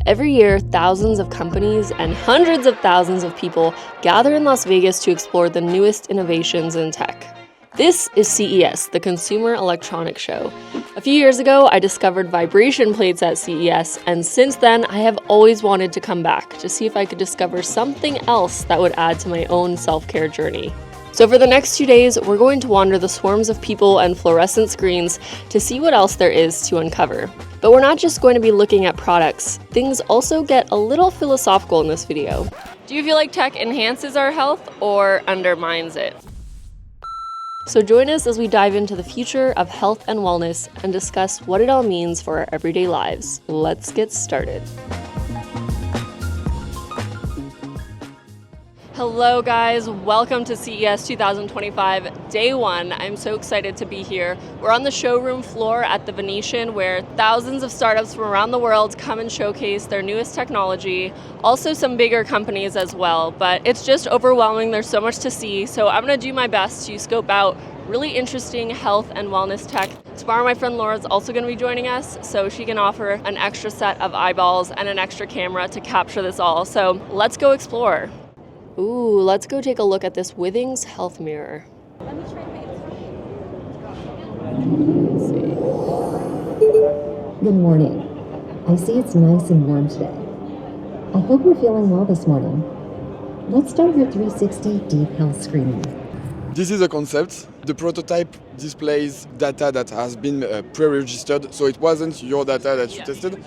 Every year, thousands of companies and hundreds of thousands of people gather in Las Vegas to explore the newest innovations in tech. This is CES, the Consumer Electronics Show. A few years ago, I discovered vibration plates at CES, and since then, I have always wanted to come back to see if I could discover something else that would add to my own self-care journey. So for the next 2 days, we're going to wander the swarms of people and fluorescent screens to see what else there is to uncover. But we're not just going to be looking at products. Things also get a little philosophical in this video. Do you feel like tech enhances our health or undermines it? So join us as we dive into the future of health and wellness and discuss what it all means for our everyday lives. Let's get started. Hello guys, welcome to CES 2025, day one. I'm so excited to be here. We're on the showroom floor at the Venetian where thousands of startups from around the world come and showcase their newest technology. Also some bigger companies as well, but it's just overwhelming. There's so much to see. So I'm gonna do my best to scope out really interesting health and wellness tech. Tomorrow my friend Laura's also gonna be joining us, so she can offer an extra set of eyeballs and an extra camera to capture this all. So let's go explore. Ooh, let's go take a look at this Withings health mirror. Let me try Let's see. Good morning. I see it's nice and warm today. I hope you're feeling well this morning. Let's start your 360 deep health screening. This is a concept. The prototype displays data that has been pre-registered, so it wasn't your data that you tested.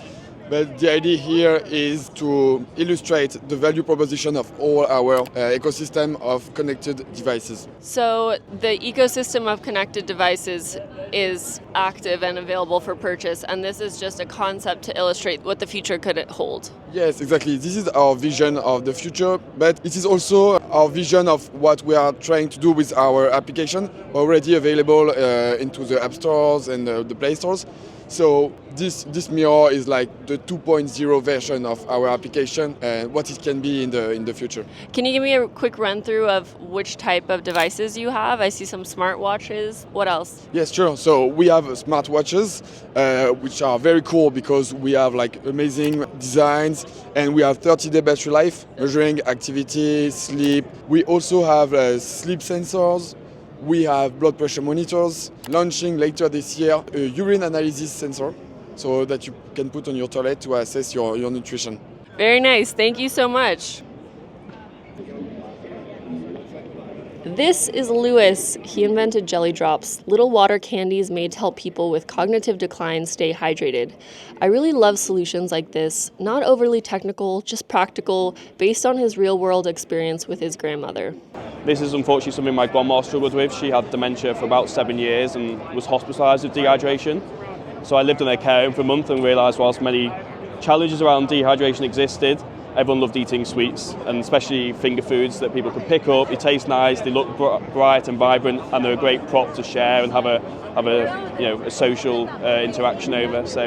But the idea here is to illustrate the value proposition of all our ecosystem of connected devices. So the ecosystem of connected devices is active and available for purchase, and this is just a concept to illustrate what the future could hold. Yes, exactly. This is our vision of the future, but it is also our vision of what we are trying to do with our application, already available into the app stores and the Play stores. So this mirror is like the 2.0 version of our application and what it can be in the future. Can you give me a quick run through of which type of devices you have? I see some smartwatches. What else? Yes, sure. So we have smartwatches, which are very cool because we have like amazing designs and we have 30-day battery life, measuring activity, sleep. We also have sleep sensors. We have blood pressure monitors, launching later this year a urine analysis sensor so that you can put on your toilet to assess your nutrition. Very nice. Thank you so much. This is Louis. He invented jelly drops, little water candies made to help people with cognitive decline stay hydrated. I really love solutions like this, not overly technical, just practical, based on his real-world experience with his grandmother. This is unfortunately something my grandma struggled with. She had dementia for about 7 years and was hospitalised with dehydration. So I lived in her care home for a month and realised whilst many challenges around dehydration existed, everyone loved eating sweets, and especially finger foods that people could pick up. They taste nice, they look bright and vibrant, and they're a great prop to share and have a social interaction over. So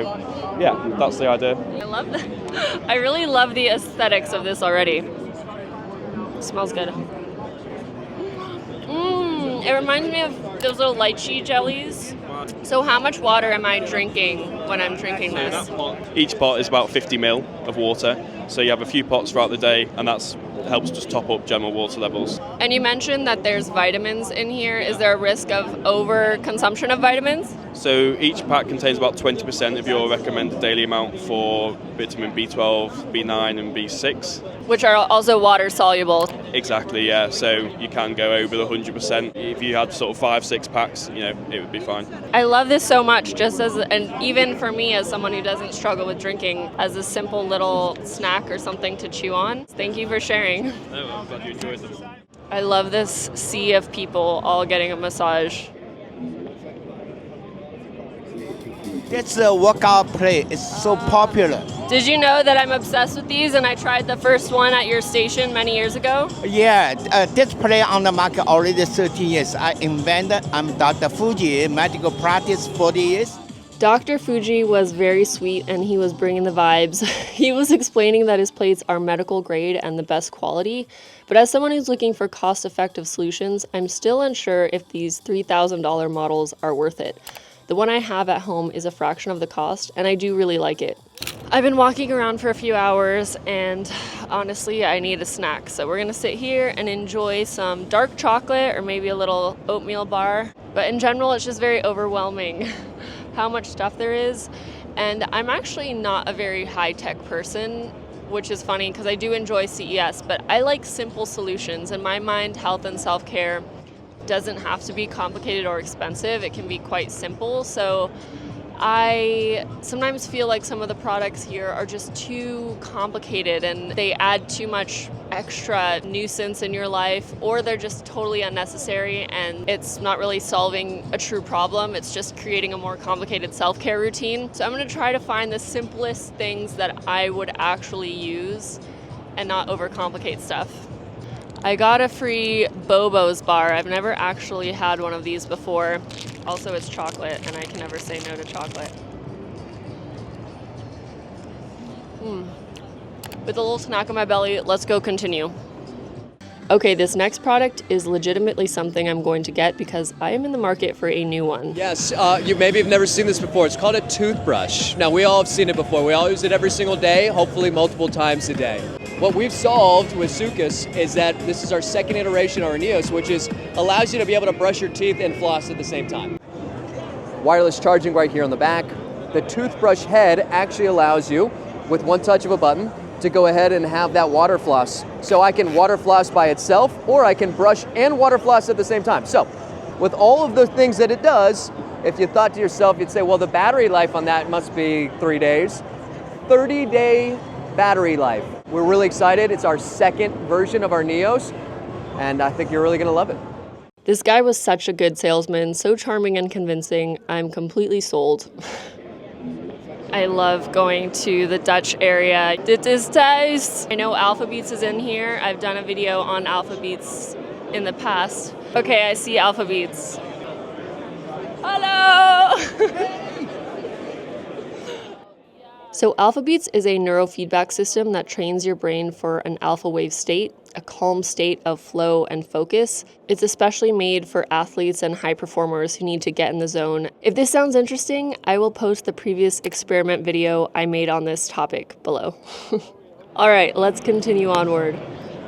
yeah, that's the idea. I love that. I really love the aesthetics of this already. Smells good. It reminds me of those little lychee jellies. So how much water am I drinking when I'm drinking this? Each pot is about 50 ml of water. So you have a few pots throughout the day, and that helps just top up general water levels. And you mentioned that there's vitamins in here. Is there a risk of overconsumption of vitamins? So each pack contains about 20% of your recommended daily amount for vitamin B12, B9 and B6. Which are also water soluble. Exactly, yeah. So you can go over the 100%. If you had sort of 5-6 packs, it would be fine. I love this so much, and even for me as someone who doesn't struggle with drinking, as a simple little snack or something to chew on. Thank you for sharing. Oh, I'm glad you enjoyed them. I love this sea of people all getting a massage. It's a workout plate. It's so popular. Did you know that I'm obsessed with these and I tried the first one at your station many years ago? Yeah, this plate on the market already 13 years. I invented, I'm Dr. Fuji, medical practice 40 years. Dr. Fuji was very sweet and he was bringing the vibes. He was explaining that his plates are medical grade and the best quality, but as someone who's looking for cost-effective solutions, I'm still unsure if these $3,000 models are worth it. The one I have at home is a fraction of the cost, and I do really like it. I've been walking around for a few hours and honestly I need a snack. So we're gonna sit here and enjoy some dark chocolate or maybe a little oatmeal bar. But in general, it's just very overwhelming how much stuff there is. And I'm actually not a very high-tech person, which is funny because I do enjoy CES, but I like simple solutions. In my mind, health and self-care doesn't have to be complicated or expensive. It can be quite simple. So I sometimes feel like some of the products here are just too complicated and they add too much extra nuisance in your life, or they're just totally unnecessary and it's not really solving a true problem. It's just creating a more complicated self-care routine. So I'm going to try to find the simplest things that I would actually use and not overcomplicate stuff. I got a free Bobo's bar. I've never actually had one of these before. Also, it's chocolate, and I can never say no to chocolate. With a little snack in my belly, let's go continue. Okay, this next product is legitimately something I'm going to get because I am in the market for a new one. Yes, you maybe have never seen this before. It's called a toothbrush. Now, we all have seen it before. We all use it every single day, hopefully multiple times a day. What we've solved with Soocas is that this is our second iteration of our Neos, which allows you to be able to brush your teeth and floss at the same time. Wireless charging right here on the back. The toothbrush head actually allows you, with one touch of a button, to go ahead and have that water floss. So I can water floss by itself, or I can brush and water floss at the same time. So with all of the things that it does, if you thought to yourself, you'd say, well, the battery life on that must be 3 days. 30-day battery life. We're really excited. It's our second version of our Neos, and I think you're really gonna love it. This guy was such a good salesman, so charming and convincing. I'm completely sold. I love going to the Dutch area. Dit is thuis. I know Alphabeats is in here. I've done a video on Alphabeats in the past. Okay, I see Alphabeats. Hello! So Alphabeats is a neurofeedback system that trains your brain for an alpha wave state, a calm state of flow and focus. It's especially made for athletes and high performers who need to get in the zone. If this sounds interesting, I will post the previous experiment video I made on this topic below. All right, let's continue onward.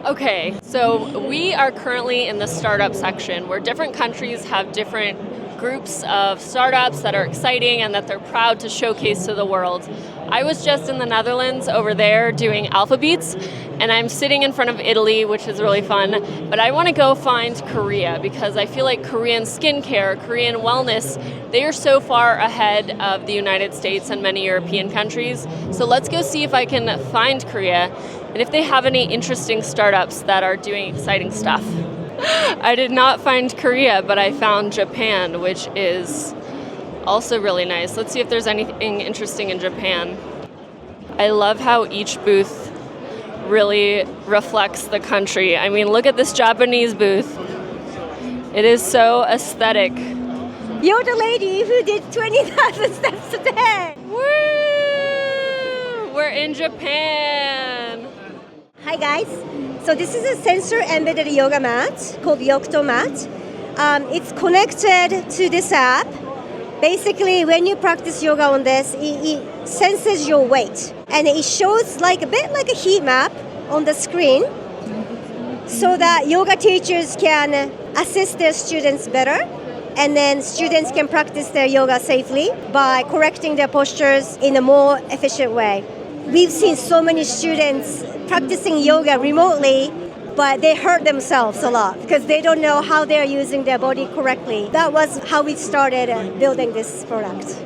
Okay, so we are currently in the startup section where different countries have different groups of startups that are exciting and that they're proud to showcase to the world. I was just in the Netherlands over there doing Alphabeats, and I'm sitting in front of Italy, which is really fun, but I want to go find Korea because I feel like Korean skincare, Korean wellness, they are so far ahead of the United States and many European countries. So let's go see if I can find Korea and if they have any interesting startups that are doing exciting stuff. I did not find Korea, but I found Japan, which is also really nice. Let's see if there's anything interesting in Japan. I love how each booth really reflects the country. I mean, look at this Japanese booth. It is so aesthetic. You're the lady who did 20,000 steps today. Woo! We're in Japan. Hi guys. So this is a sensor embedded yoga mat called Yokto mat. It's connected to this app. Basically, when you practice yoga on this, it senses your weight. And it shows like a bit like a heat map on the screen so that yoga teachers can assist their students better. And then students can practice their yoga safely by correcting their postures in a more efficient way. We've seen so many students practicing yoga remotely, but they hurt themselves a lot because they don't know how they're using their body correctly. That was how we started building this product.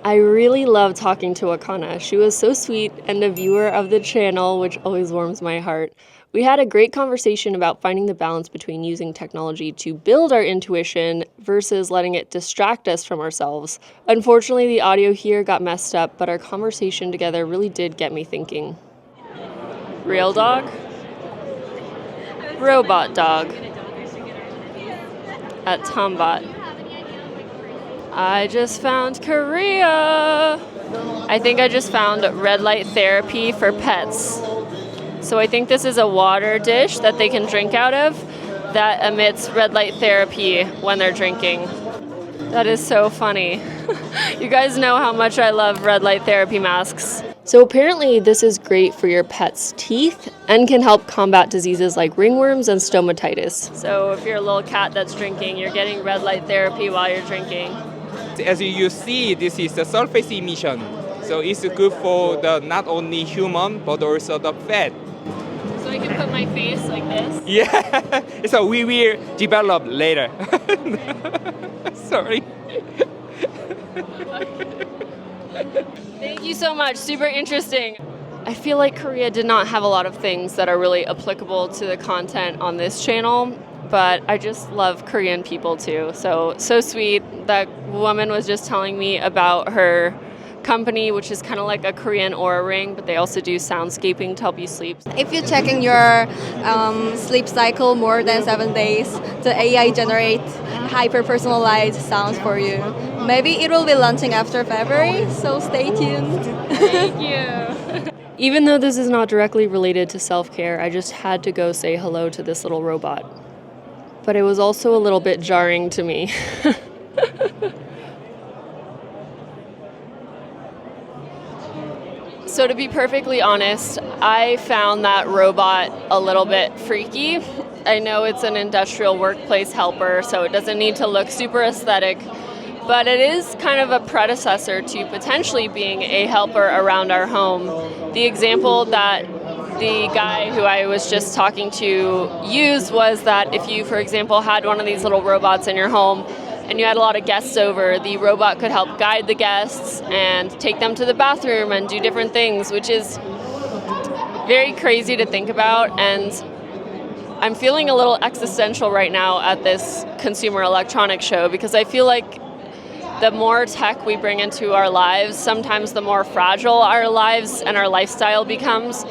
I really love talking to Akana. She was so sweet and a viewer of the channel, which always warms my heart. We had a great conversation about finding the balance between using technology to build our intuition versus letting it distract us from ourselves. Unfortunately, the audio here got messed up, but our conversation together really did get me thinking. Real dog? Robot dog. At Tombot. I just found Korea. I think I just found red light therapy for pets. So I think this is a water dish that they can drink out of that emits red light therapy when they're drinking. That is so funny. You guys know how much I love red light therapy masks. So apparently this is great for your pet's teeth and can help combat diseases like ringworms and stomatitis. So if you're a little cat that's drinking, you're getting red light therapy while you're drinking. As you see, this is the surface emission. So it's good for the not only human but also the pet. So I can put my face like this? Yeah, so we will develop later. Sorry. Thank you so much, super interesting. I feel like Korea did not have a lot of things that are really applicable to the content on this channel, but I just love Korean people too. So sweet. That woman was just telling me about her company, which is kind of like a Korean Aura ring, but they also do soundscaping to help you sleep. If you're checking your sleep cycle more than 7 days, the AI generate hyper-personalized sounds for you. Maybe it will be launching after February, so stay tuned. Thank you. Even though this is not directly related to self-care, I just had to go say hello to this little robot. But it was also a little bit jarring to me. So to be perfectly honest, I found that robot a little bit freaky. I know it's an industrial workplace helper, so it doesn't need to look super aesthetic, but it is kind of a predecessor to potentially being a helper around our home. The example that the guy who I was just talking to used was that if you, for example, had one of these little robots in your home and you had a lot of guests over, the robot could help guide the guests and take them to the bathroom and do different things, which is very crazy to think about. And I'm feeling a little existential right now at this consumer electronics show because I feel like the more tech we bring into our lives, sometimes the more fragile our lives and our lifestyle becomes.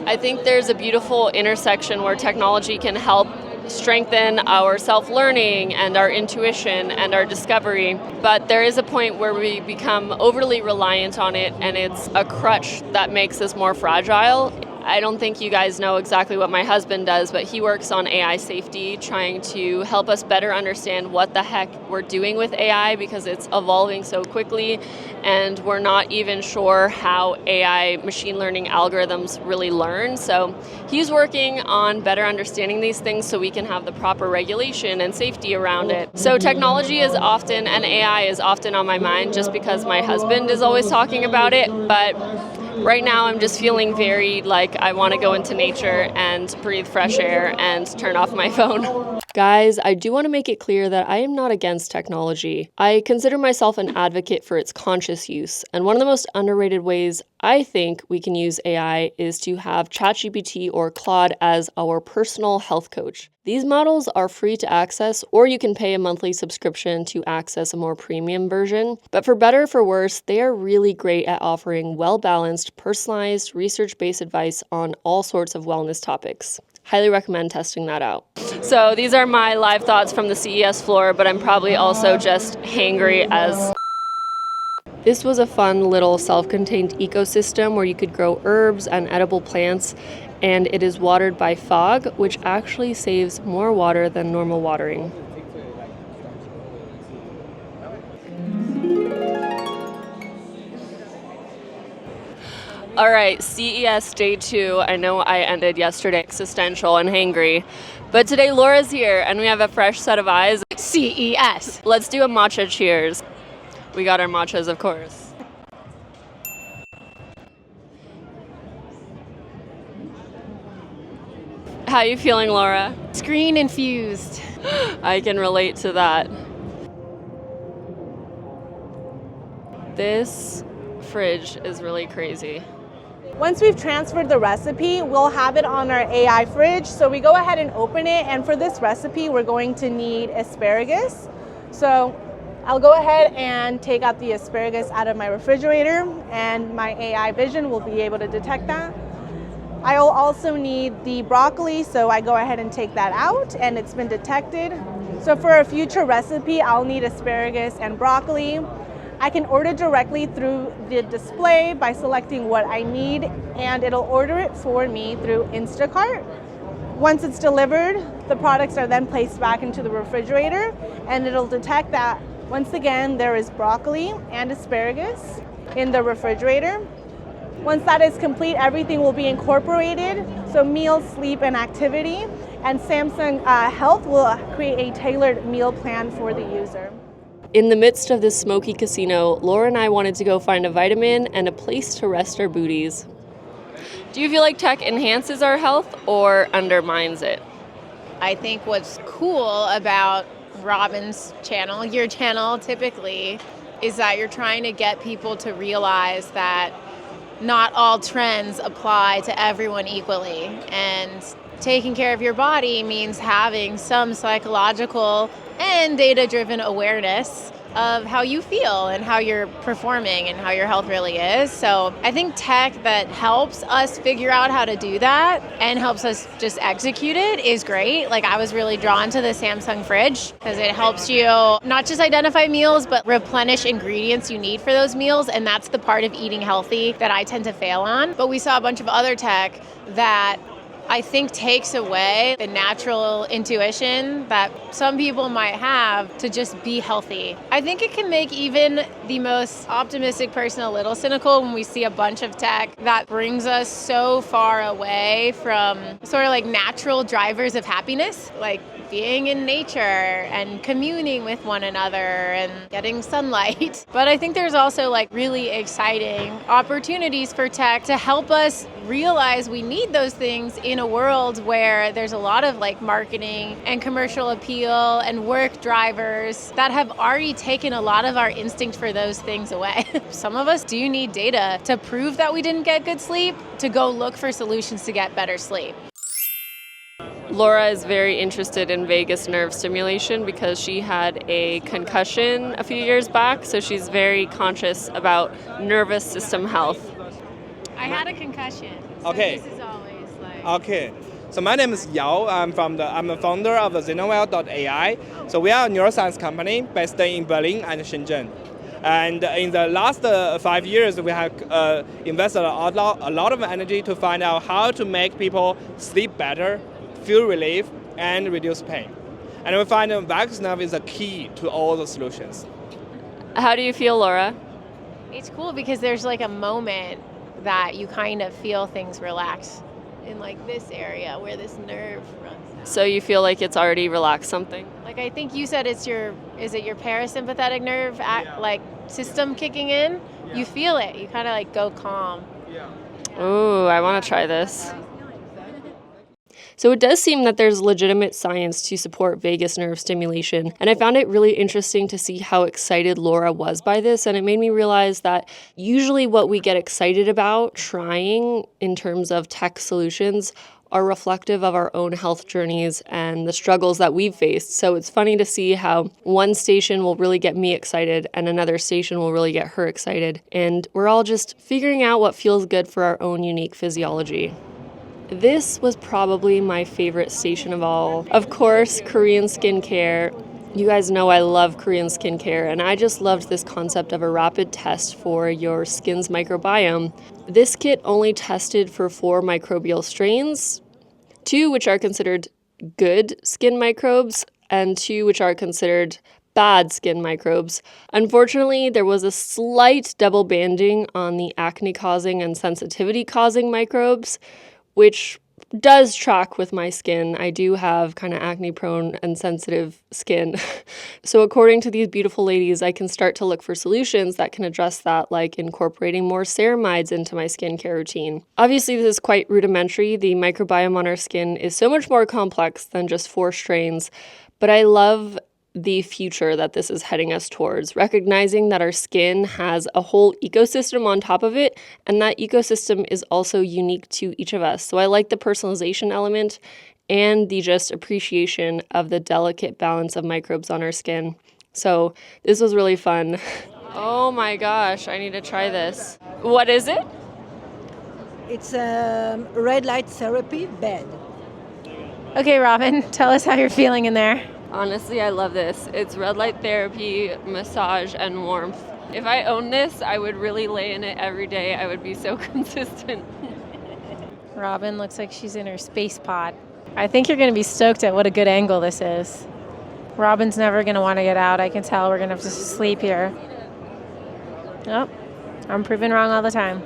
I think there's a beautiful intersection where technology can help strengthen our self-learning and our intuition and our discovery. But there is a point where we become overly reliant on it, and it's a crutch that makes us more fragile. I don't think you guys know exactly what my husband does, but he works on AI safety, trying to help us better understand what the heck we're doing with AI because it's evolving so quickly and we're not even sure how AI machine learning algorithms really learn. So he's working on better understanding these things so we can have the proper regulation and safety around it. So technology is often, and AI is often on my mind just because my husband is always talking about it, but right now I'm just feeling very like I want to go into nature and breathe fresh air and turn off my phone. Guys, I do want to make it clear that I am not against technology. I consider myself an advocate for its conscious use, and one of the most underrated ways I think we can use AI is to have ChatGPT or Claude as our personal health coach. These models are free to access, or you can pay a monthly subscription to access a more premium version. But for better or for worse, they are really great at offering well-balanced, personalized, research-based advice on all sorts of wellness topics. Highly recommend testing that out. So these are my live thoughts from the CES floor, but I'm probably also just hangry as... This was a fun little self-contained ecosystem where you could grow herbs and edible plants, and it is watered by fog, which actually saves more water than normal watering. All right, CES day 2. I know I ended yesterday existential and hangry, but today Laura's here and we have a fresh set of eyes. CES. Let's do a matcha cheers. We got our matchas, of course. How you feeling, Laura? Screen infused. I can relate to that. This fridge is really crazy. Once we've transferred the recipe, we'll have it on our AI fridge. So we go ahead and open it, and for this recipe, we're going to need asparagus. So I'll go ahead and take out the asparagus out of my refrigerator, and my AI vision will be able to detect that. I'll also need the broccoli, so I go ahead and take that out, and it's been detected. So for a future recipe, I'll need asparagus and broccoli. I can order directly through the display by selecting what I need, and it'll order it for me through Instacart. Once it's delivered, the products are then placed back into the refrigerator, and it'll detect that once again there is broccoli and asparagus in the refrigerator. Once that is complete, everything will be incorporated, so meal, sleep, and activity. And Samsung Health will create a tailored meal plan for the user. In the midst of this smoky casino, Laura and I wanted to go find a vitamin and a place to rest our booties. Do you feel like tech enhances our health or undermines it? I think what's cool about Robin's channel, your channel typically, is that you're trying to get people to realize that not all trends apply to everyone equally. And taking care of your body means having some psychological and data-driven awareness of how you feel and how you're performing and how your health really is. So I think tech that helps us figure out how to do that and helps us just execute it is great. Like I was really drawn to the Samsung fridge because it helps you not just identify meals, but replenish ingredients you need for those meals. And that's the part of eating healthy that I tend to fail on. But we saw a bunch of other tech that I think takes away the natural intuition that some people might have to just be healthy. I think it can make even the most optimistic person a little cynical when we see a bunch of tech that brings us so far away from sort of like natural drivers of happiness, like being in nature and communing with one another and getting sunlight. But I think there's also like really exciting opportunities for tech to help us realize we need those things in a world where there's a lot of like marketing and commercial appeal and work drivers that have already taken a lot of our instinct for those things away. Some of us do need data to prove that we didn't get good sleep, to go look for solutions to get better sleep. Laura is very interested in vagus nerve stimulation because she had a concussion a few years back, so she's very conscious about nervous system health. I had a concussion, so Okay. this is always like... Okay. So my name is Yao. I'm the founder of the Zenowell.ai. So we are a neuroscience company based in Berlin and Shenzhen. And in the last 5 years, we have invested a lot of energy to find out how to make people sleep better, feel relief, and reduce pain. And we find that vagus nerve is a key to all the solutions. How do you feel, Laura? It's cool because there's like a moment that you kind of feel things relax in like this area where this nerve runs. So you feel like it's already relaxed something? Like I think you said is it your parasympathetic nerve like system kicking in? Yeah. You feel it. You kind of like go calm. Yeah. Ooh, I want to try this. So it does seem that there's legitimate science to support vagus nerve stimulation, and I found it really interesting to see how excited Laura was by this, and it made me realize that usually what we get excited about trying in terms of tech solutions are reflective of our own health journeys and the struggles that we've faced. So it's funny to see how one station will really get me excited and another station will really get her excited, and we're all just figuring out what feels good for our own unique physiology. This was probably my favorite station of all. Of course, Korean skincare. You guys know I love Korean skincare, and I just loved this concept of a rapid test for your skin's microbiome. This kit only tested for 4 microbial strains, 2 which are considered good skin microbes, and 2 which are considered bad skin microbes. Unfortunately, there was a slight double banding on the acne-causing and sensitivity-causing microbes, which does track with my skin. I do have kind of acne-prone and sensitive skin. So according to these beautiful ladies, I can start to look for solutions that can address that, like incorporating more ceramides into my skincare routine. Obviously, this is quite rudimentary. The microbiome on our skin is so much more complex than just 4 strains, but I love the future that this is heading us towards, recognizing that our skin has a whole ecosystem on top of it, and that ecosystem is also unique to each of us. So I like the personalization element and the just appreciation of the delicate balance of microbes on our skin. So this was really fun. Oh my gosh, I need to try this. What is it? It's a red light therapy bed. Okay, Robin, tell us how you're feeling in there. Honestly, I love this. It's red light therapy, massage, and warmth. If I owned this, I would really lay in it every day. I would be so consistent. Robin looks like she's in her space pod. I think you're going to be stoked at what a good angle this is. Robin's never going to want to get out. I can tell we're going to have to sleep here. Oh, I'm proven wrong all the time.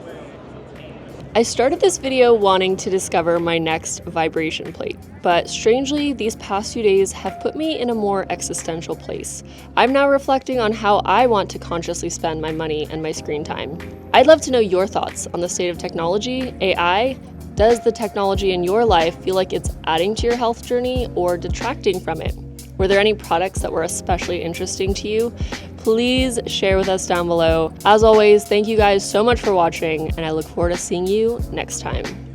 I started this video wanting to discover my next vibration plate, but strangely, these past few days have put me in a more existential place. I'm now reflecting on how I want to consciously spend my money and my screen time. I'd love to know your thoughts on the state of technology, AI. Does the technology in your life feel like it's adding to your health journey or detracting from it? Were there any products that were especially interesting to you? Please share with us down below. As always, thank you guys so much for watching, and I look forward to seeing you next time.